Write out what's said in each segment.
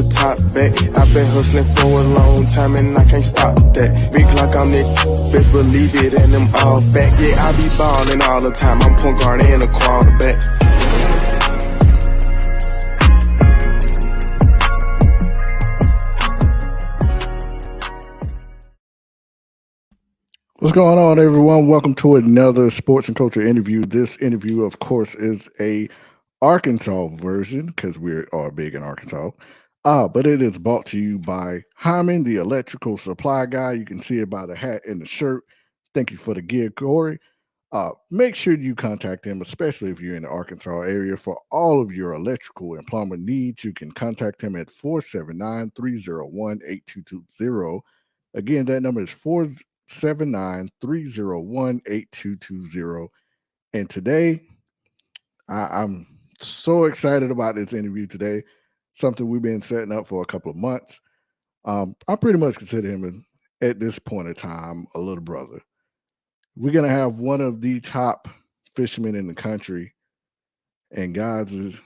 the top back. I've been hustling for a long time and I can't stop that. Big like I'm that, best believe it, and them all back. Yeah, I be ballin' all the time. I'm point guard and a quarterback. What's going on, everyone? Welcome to another sports and culture interview. This interview, of course, is a Arkansas version because we are big in Arkansas. But it is brought to you by Hyman, the electrical supply guy. You can see it by the hat and the shirt. Thank you for the gear, Corey. Make sure you contact him, especially if you're in the Arkansas area, for all of your electrical and plumbing needs. You can contact him at 479-301-8220. Again, that number is 479-301-8220. And today, I'm so excited about this interview today. Something we've been setting up for a couple of months. I pretty much consider him, at this point in time, a little brother. We're going to have one of the top fishermen in the country, and guys,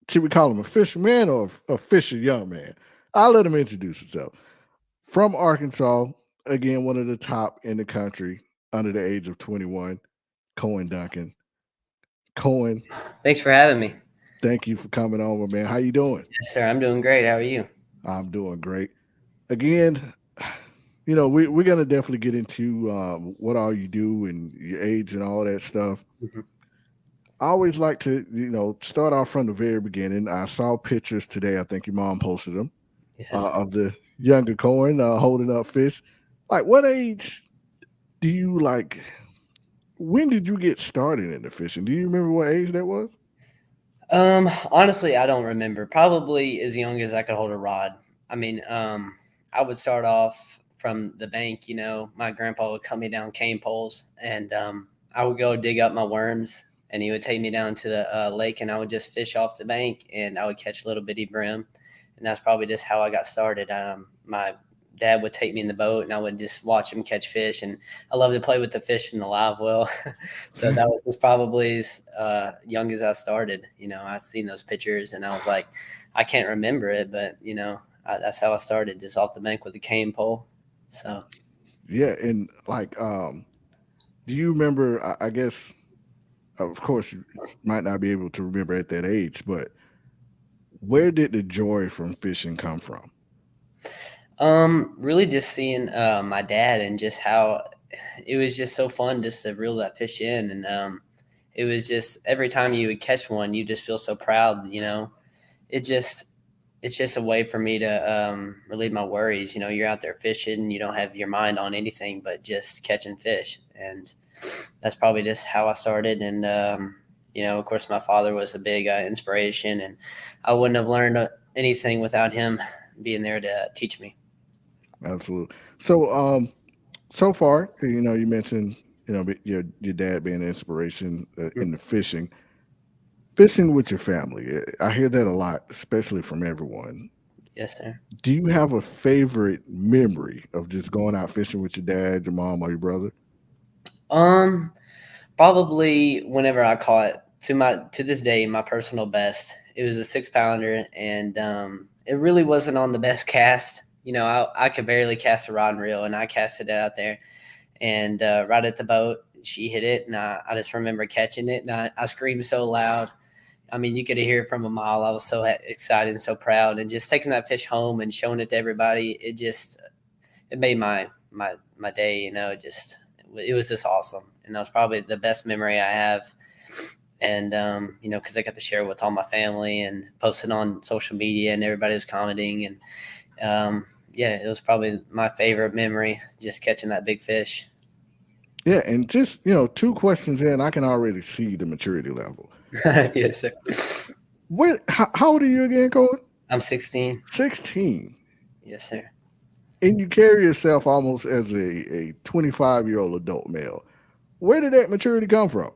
should we call him a fisherman or a fisher young man? I'll let him introduce himself. From Arkansas, again, one of the top in the country, under the age of 21, Cohen Duncan. Cohen, thanks for having me. Thank you for coming on, my man. How you doing? Yes, sir. I'm doing great. How are you? I'm doing great. Again, we're going to definitely get into what all you do and your age and all that stuff. Mm-hmm. I always like to, start off from the very beginning. I saw pictures today. I think your mom posted them. Yes. Of the younger Cohen holding up fish. Like, what age do you like? When did you get started in the fishing? Do you remember what age that was? Honestly, I don't remember. Probably as young as I could hold a rod. I mean, I would start off from the bank. My grandpa would cut me down cane poles, and I would go dig up my worms, and he would take me down to the lake, and I would just fish off the bank, and I would catch little bitty brim. And that's probably just how I got started. My dad would take me in the boat, and I would just watch him catch fish. And I love to play with the fish in the live well. So that was just probably as young as I started. I seen those pictures, and I was like, I can't remember it, but, that's how I started, just off the bank with a cane pole. So. Yeah, and like, do you remember, I guess, of course, you might not be able to remember at that age, but where did the joy from fishing come from? Really just seeing my dad, and just how it was just so fun just to reel that fish in. And it was just every time you would catch one, you just feel so proud. It's just a way for me to relieve my worries. You're out there fishing, you don't have your mind on anything but just catching fish. And that's probably just how I started. And of course, my father was a big inspiration, and I wouldn't have learned anything without him being there to teach me. Absolutely. So, so far, you mentioned, your dad being an inspiration in the fishing. Fishing with your family, I hear that a lot, especially from everyone. Yes, sir. Do you have a favorite memory of just going out fishing with your dad, your mom, or your brother? Probably whenever I caught, to this day, my personal best. It was a 6-pounder, and it really wasn't on the best cast. I could barely cast a rod and reel, and I casted it out there, and right at the boat, she hit it, and I just remember catching it, and I screamed so loud. I mean, you could hear it from a mile. I was so excited and so proud, and just taking that fish home and showing it to everybody, it made my day. It was just awesome, and that was probably the best memory I have. And because I got to share it with all my family and post it on social media, and everybody was commenting, and it was probably my favorite memory, just catching that big fish. Yeah, and just 2 questions in, I can already see the maturity level. Yes, sir. How old are you again, Cohen? I'm 16. 16. Yes, sir. And you carry yourself almost as a 25-year-old adult male. Where did that maturity come from?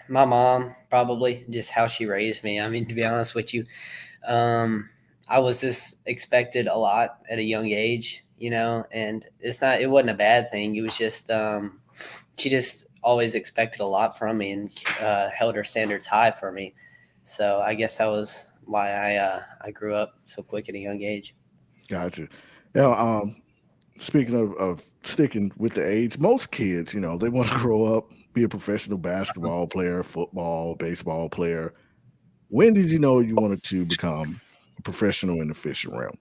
My mom, probably just how she raised me. I mean, to be honest with you, I was just expected a lot at a young age, and it wasn't a bad thing. It was just, she just always expected a lot from me and held her standards high for me. So I guess that was why I grew up so quick at a young age. Gotcha. Now, speaking of sticking with the age, most kids, they want to grow up, be a professional basketball player, football, baseball player. When did you know you wanted to become a professional in the fishing realm?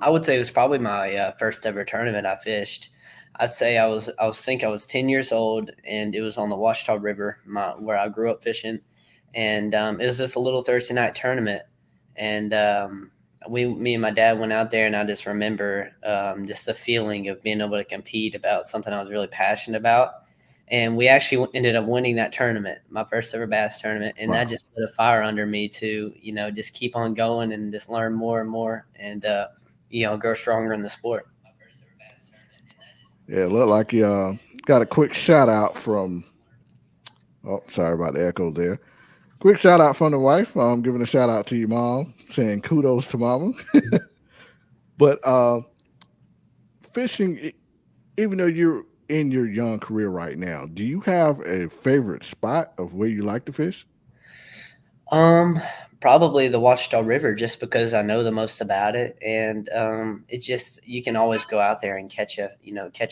I would say it was probably my first ever tournament I fished. I'd say I was 10 years old, and it was on the Washita River, where I grew up fishing, and it was just a little Thursday night tournament, and me and my dad went out there, and I just remember just the feeling of being able to compete about something I was really passionate about. And we actually ended up winning that tournament, my first ever bass tournament, and that Wow. just lit a fire under me to, just keep on going and just learn more and more, and grow stronger in the sport. Yeah, it looked like you got a quick shout out from. Oh, sorry about the echo there. Quick shout out from the wife. Giving a shout out to your mom, saying kudos to mama. But fishing, even though you're in your young career right now, do you have a favorite spot of where you like to fish? Um, Probably the Washita River, just because I know the most about it, and it's just you can always go out there and catch a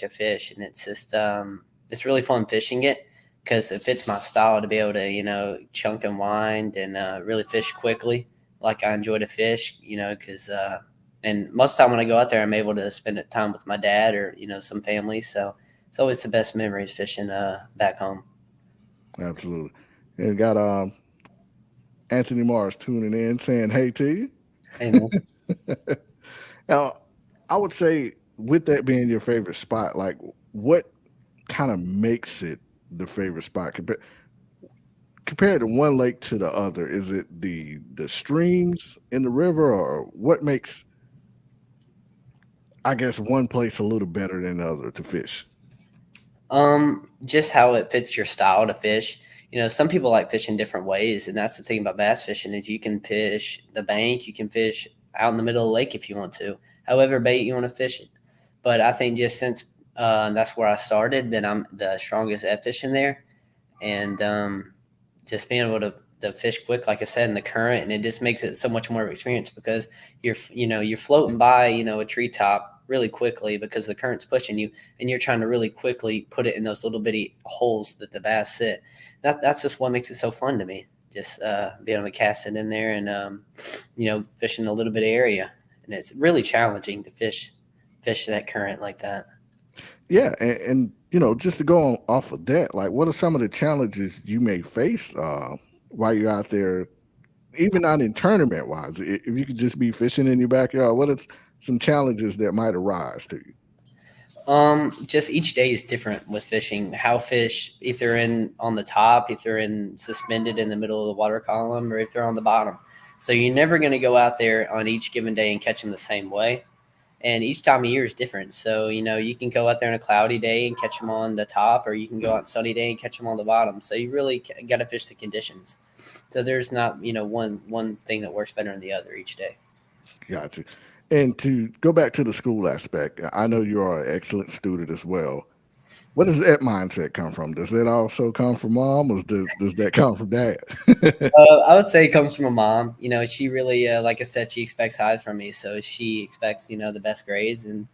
fish, and it's really fun fishing it because it fits my style to be able to chunk and wind and really fish quickly, like I enjoy to fish, because and most of the time when I go out there, I'm able to spend time with my dad or some family, so it's always the best memories fishing back home. Absolutely. And got Anthony Mars tuning in, saying hey to Hey man. you. Now, I would say, with that being your favorite spot, like what kind of makes it the favorite spot compared to one lake to the other? Is it the streams in the river, or what makes, I guess, one place a little better than the other to fish? Just how it fits your style to fish. Some people like fishing different ways, and that's the thing about bass fishing is you can fish the bank, you can fish out in the middle of the lake if you want to, however bait you want to fish it. But I think just since that's where I started, then I'm the strongest at fishing there, and just being able to fish quick, like I said, in the current, and it just makes it so much more of an experience because you're floating by a treetop really quickly because the current's pushing you, and you're trying to really quickly put it in those little bitty holes that the bass sit. That's just what makes it so fun to me. Just being able to cast it in there and fishing a little bit of area, and it's really challenging to fish that current like that. Yeah, and just to go on off of that, like, what are some of the challenges you may face while you're out there, even not in tournament wise? If you could just be fishing in your backyard, what is some challenges that might arise to you? Just each day is different with fishing. How fish, if they're in on the top, if they're in suspended in the middle of the water column, or if they're on the bottom. So you're never going to go out there on each given day and catch them the same way. And each time of year is different. So you can go out there on a cloudy day and catch them on the top, or you can go out on a sunny day and catch them on the bottom. So you really got to fish the conditions. So there's not one thing that works better than the other each day. Gotcha. And to go back to the school aspect, I know you are an excellent student as well. Where does that mindset come from? Does that also come from mom, or does that come from dad? I would say it comes from a mom. She really, like I said, she expects high from me. So she expects, the best grades, and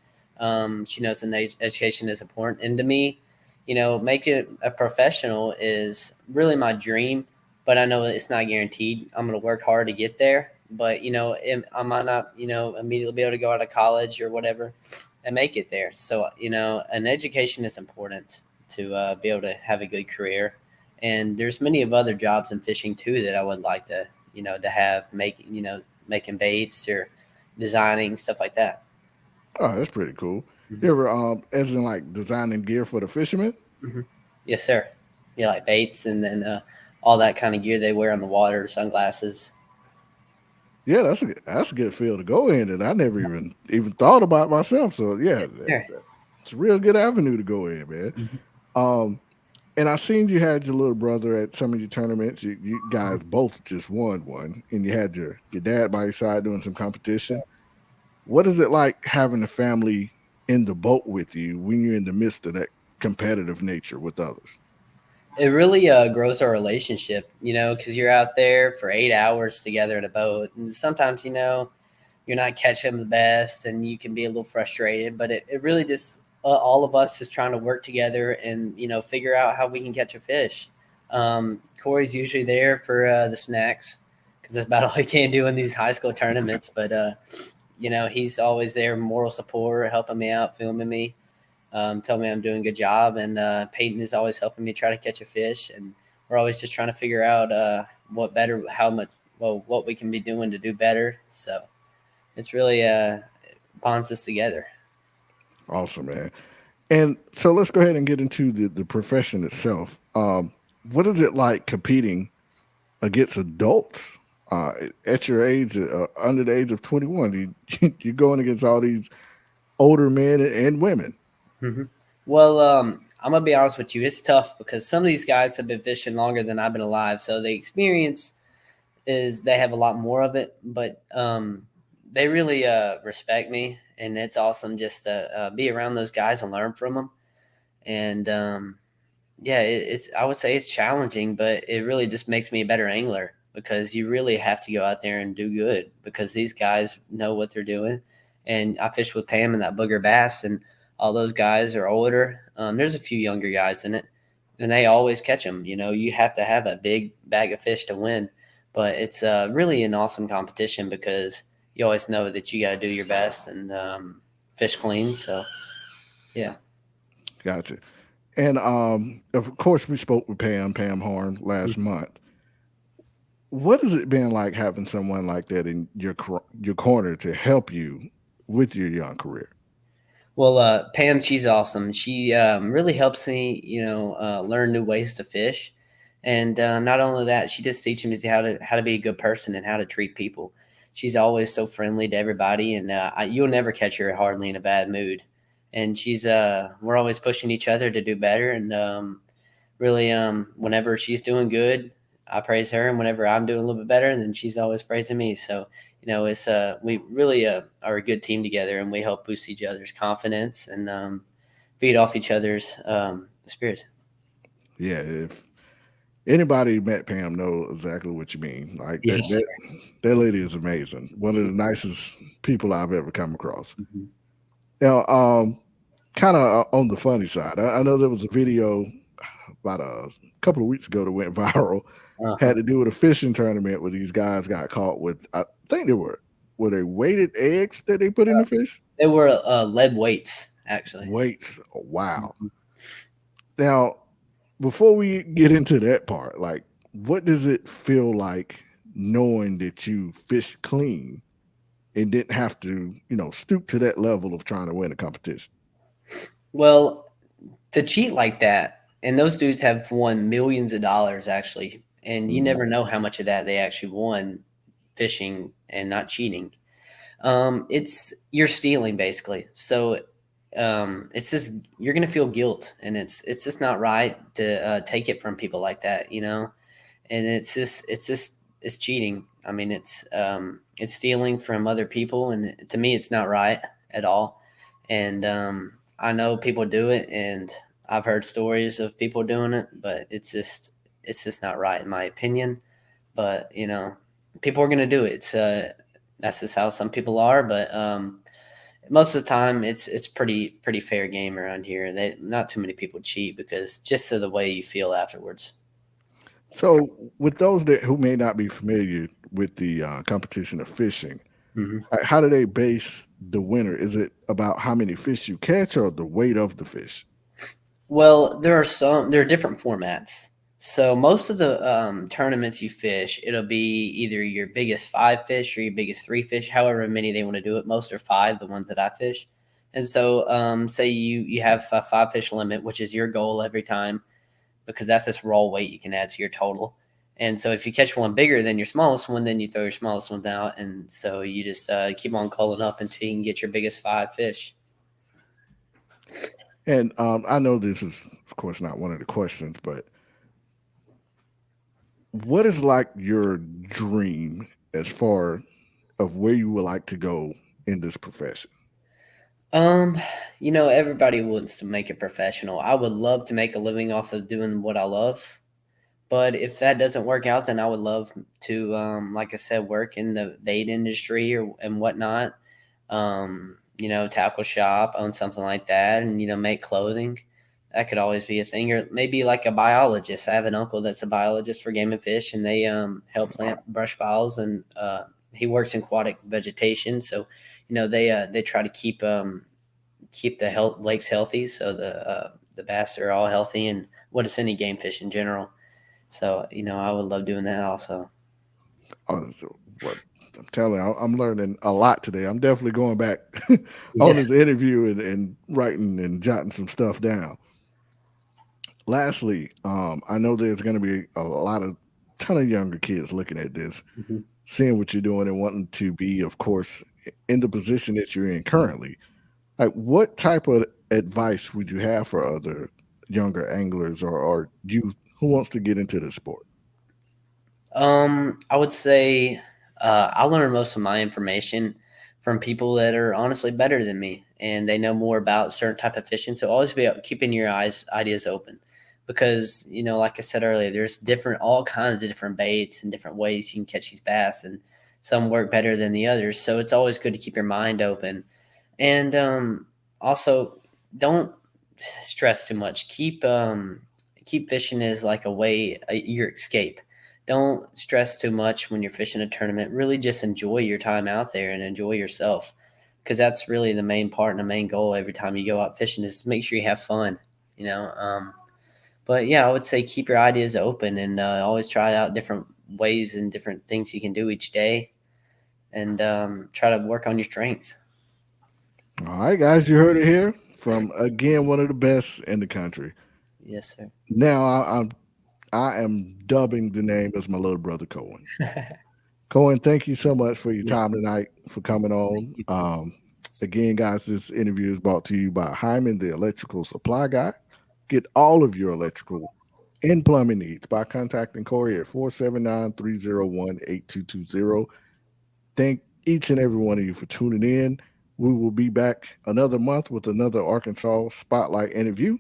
she knows that education is important. And to me, make it a professional is really my dream. But I know it's not guaranteed. I'm going to work hard to get there. But I might not, immediately be able to go out of college or whatever and make it there. So an education is important to be able to have a good career, and there's many of other jobs in fishing too that I would like to to have making baits or designing stuff like that. Oh, that's pretty cool. Hmm. You ever as in like designing gear for the fishermen? Hmm. Yes, sir. Yeah, like baits and then all that kind of gear they wear on the water, sunglasses. Yeah, that's a good field to go in, and I never even thought about myself. So yeah, Yes, sir. it's a real good avenue to go in, man. Hmm. Um, and I seen you had your little brother at some of your tournaments. You guys both just won one, and you had your dad by your side doing some competition. What is it like having the family in the boat with you when you're in the midst of that competitive nature with others? It really grows our relationship, because you're out there for 8 hours together in a boat, and sometimes you're not catching the best, and you can be a little frustrated. But it really just all of us is trying to work together and figure out how we can catch a fish. Corey's usually there for the snacks because that's about all he can do in these high school tournaments. But he's always there, moral support, helping me out, filming me, tell me I'm doing a good job. And Peyton is always helping me try to catch a fish. And we're always just trying to figure out what we can be doing to do better. So it's really bonds us together. Awesome, man. And so let's go ahead and get into the profession itself. What is it like competing against adults at your age, under the age of 21? You're going against all these older men and women. Mm-hmm. Well, I'm gonna be honest with you. It's tough because some of these guys have been fishing longer than I've been alive, so the experience is they have a lot more of it. But they really respect me, and it's awesome just to be around those guys and learn from them. And yeah, it's I would say it's challenging, but it really just makes me a better angler because you really have to go out there and do good because these guys know what they're doing. And I fished with Pam and that booger bass, and all those guys are older. There's a few younger guys in it, and they always catch them. You have to have a big bag of fish to win, but it's really an awesome competition because you always know that you got to do your best and fish clean. So, yeah. Gotcha. And of course, we spoke with Pam Horn last month. What has it been like having someone like that in your corner to help you with your young career? Well, Pam, she's awesome. She really helps me, learn new ways to fish, and not only that, she just teaches me how to be a good person and how to treat people. She's always so friendly to everybody, and you'll never catch her hardly in a bad mood. And we're always pushing each other to do better, and really, whenever she's doing good, I praise her, and whenever I'm doing a little bit better, then she's always praising me. So it's we really are a good team together, and we help boost each other's confidence and feed off each other's spirits. Yeah, if anybody met Pam, know exactly what you mean. Like Yes, that lady is amazing. One of the nicest people I've ever come across. sir. Now, kind of on the funny side, I know there was a video about a couple of weeks ago that went viral. Had Uh-huh. to do with a fishing tournament where these guys got caught with. I think were they weighted eggs that they put in the fish. They were lead weights, actually. Weights. Oh, wow. Mhm. Now, before we get into that part, like, what does it feel like knowing that you fished clean and didn't have to, stoop to that level of trying to win a competition? Well, to cheat like that, and those dudes have won millions of dollars actually, and you Mhm. never know how much of that they actually won fishing and not cheating. It's you're stealing basically. So it's just you're gonna feel guilt, and it's just not right to take it from people like that, And it's cheating. I mean, it's stealing from other people, and to me, it's not right at all. And I know people do it, and I've heard stories of people doing it, but it's just not right in my opinion. But people are gonna do it. It's that's just how some people are. But most of the time, it's pretty fair game around here. Not too many people cheat because just of the way you feel afterwards. So, with those that who may not be familiar with the competition of fishing, Hmm. how do they base the winner? Is it about how many fish you catch or the weight of the fish? Well, there are different formats. So most of the tournaments you fish, it'll be either your biggest five fish or your biggest three fish, however many they want to do it. Most are five, the ones that I fish. And so, say you have a five fish limit, which is your goal every time, because that's this raw weight you can add to your total. And so, if you catch one bigger than your smallest one, then you throw your smallest ones out, and so you just keep on calling up until you can get your biggest five fish. And I know this is, of course, not one of the questions, but what is like your dream as far of where you would like to go in this profession? Um, everybody wants to make it professional. I would love to make a living off of doing what I love. But if that doesn't work out, then I would love to, like I said, work in the bait industry or and whatnot. Tackle shop, own something like that, and make clothing. That could always be a thing, or maybe like a biologist. I have an uncle that's a biologist for game and fish, and they help plant brush piles, and he works in aquatic vegetation. So, they try to keep the health lakes healthy, so the bass are all healthy, and what is any game fish in general. So, I would love doing that also. So what I'm telling you, I'm learning a lot today. I'm definitely going back on Yes. this interview and writing and jotting some stuff down. Lastly, I know there's going to be a ton of younger kids looking at this, Mhm. seeing what you're doing and wanting to be, of course, in the position that you're in currently. Like, what type of advice would you have for other younger anglers or youth who wants to get into the sport? I would say I learned most of my information from people that are honestly better than me, and they know more about certain type of fishing. So always be keeping your ideas open, because like I said earlier, there's all kinds of different baits and different ways you can catch these bass, and some work better than the others. So it's always good to keep your mind open, and also don't stress too much. Keep fishing as like a way, your escape. Don't stress too much when you're fishing a tournament. Really just enjoy your time out there and enjoy yourself, because that's really the main part and the main goal every time you go out fishing is make sure you have fun, you know. But yeah, I would say keep your ideas open and always try out different ways and different things you can do each day, and try to work on your strengths. All right, guys, you heard it here from again one of the best in the country. Yes, sir. Now I am dubbing the name as my little brother Cohen. Cohen, thank you so much for your Yes, time tonight for coming on. Again, guys, this interview is brought to you by Hyman, the electrical supply guy. Get all of your electrical and plumbing needs by contacting Corey at 479-301-8220. Thank each and every one of you for tuning in. We will be back another month with another Arkansas Spotlight interview.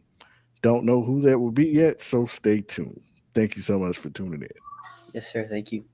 Don't know who that will be yet, so stay tuned. Thank you so much for tuning in. yes, sir. Thank you.